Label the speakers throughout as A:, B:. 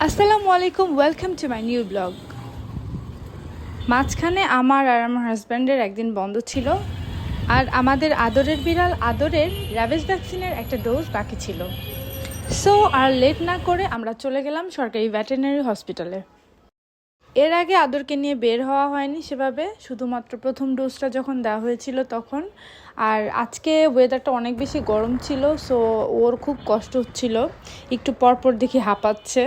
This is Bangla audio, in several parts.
A: আসসালামু আলাইকুম, welcome to my new blog. মাঝখানে আমার আর আমার হাজব্যান্ডের একদিন বন্ধ ছিল, আর আমাদের আদরের বিড়াল আদরের র্যাবিস ভ্যাকসিনের একটা ডোজ বাকি ছিল। সো আর লেট না করে আমরা চলে গেলাম সরকারি ভেটেরিনারি হসপিটালে। এর আগে আদরকে নিয়ে বের হওয়া হয়নি সেভাবে, শুধুমাত্র প্রথম ডোজটা যখন দেওয়া হয়েছিল তখন। আর আজকে ওয়েদারটা অনেক বেশি গরম ছিল, সো ওর খুব কষ্ট হচ্ছিল, একটু পরপর দেখি হাঁপাচ্ছে।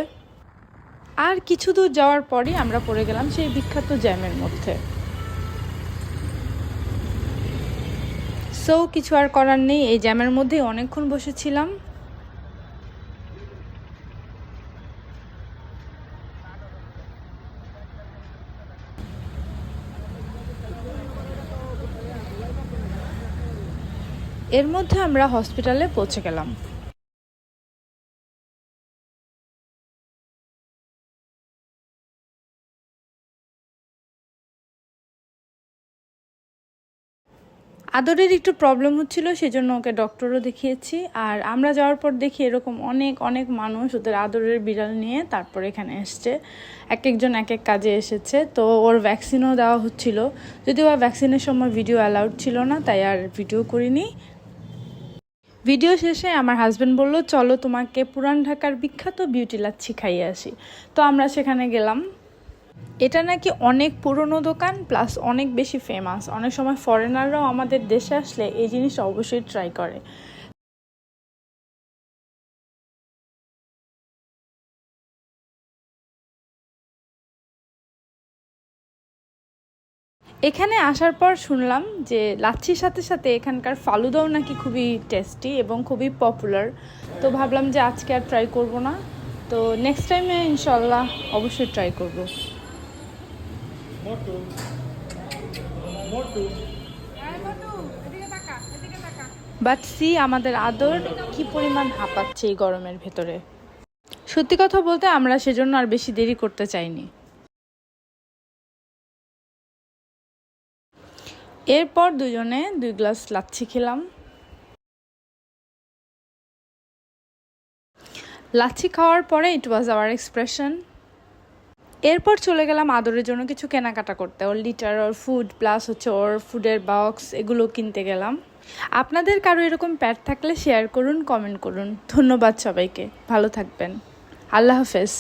A: আর কিছু দূর যাওয়ার পরই আমরা পড়ে গেলাম সেই বিখ্যাত জ্যামের মধ্যে। সো কিছু আর করার নেই, এই জ্যামের মধ্যেই অনেকক্ষণ বসেছিলাম। এর মধ্যে আমরা হসপিটালে পৌঁছে গেলাম। আদরের একটু প্রবলেম হচ্ছিল, সেজন্য ওকে ডক্টরও দেখিয়েছি। আর আমরা যাওয়ার পর দেখি এরকম অনেক অনেক মানুষ ওদের আদরের বিড়াল নিয়ে তারপর এখানে এসছে। এক একজন এক এক কাজে এসেছে। তো ওর ভ্যাকসিনও দেওয়া হচ্ছিল, যদিও ভ্যাকসিনের সময় ভিডিও অ্যালাউড ছিল না, তাই আর ভিডিও করিনি। ভিডিও শেষে আমার হাজব্যান্ড বলল, চলো তোমাকে পুরান ঢাকার বিখ্যাত বিউটি লাচ্ছি খাইয়ে আসি। তো আমরা সেখানে গেলাম। এটা নাকি অনেক পুরনো দোকান, প্লাস অনেক বেশি ফেমাস। অনেক সময় ফরেনাররাও আমাদের দেশে আসলে এই জিনিসটা অবশ্যই ট্রাই করে। এখানে আসার পর শুনলাম যে লাচ্ছির সাথে সাথে এখানকার ফালুদাও নাকি খুবই টেস্টি এবং খুবই পপুলার। তো ভাবলাম যে আজকে আর ট্রাই করব না, তো নেক্সট টাইমে ইনশাল্লাহ অবশ্যই ট্রাই করব। বাট সি আমাদের আদর কি পরিমাণ হাঁপাচ্ছে এই গরমের ভেতরে। সত্যি কথা বলতে আমরা সেজন্য আর বেশি দেরি করতে চাইনি। এরপর দুজনে 2 গ্লাস লাচ্ছি খেলাম। লাচ্ছি খাওয়ার পরে ইট ওয়াজ আওয়ার এক্সপ্রেশন। এরপর চলে গেলাম আদরের জন্য কিছু কেনাকাটা করতে, ওর লিটার, ওর ফুড, প্লাস হচ্ছে ওর ফুডের বক্স, এগুলো কিনতে গেলাম। আপনাদের কারো এরকম প্যাট থাকলে শেয়ার করুন, কমেন্ট করুন। ধন্যবাদ সবাইকে, ভালো থাকবেন। আল্লাহ হাফেজ।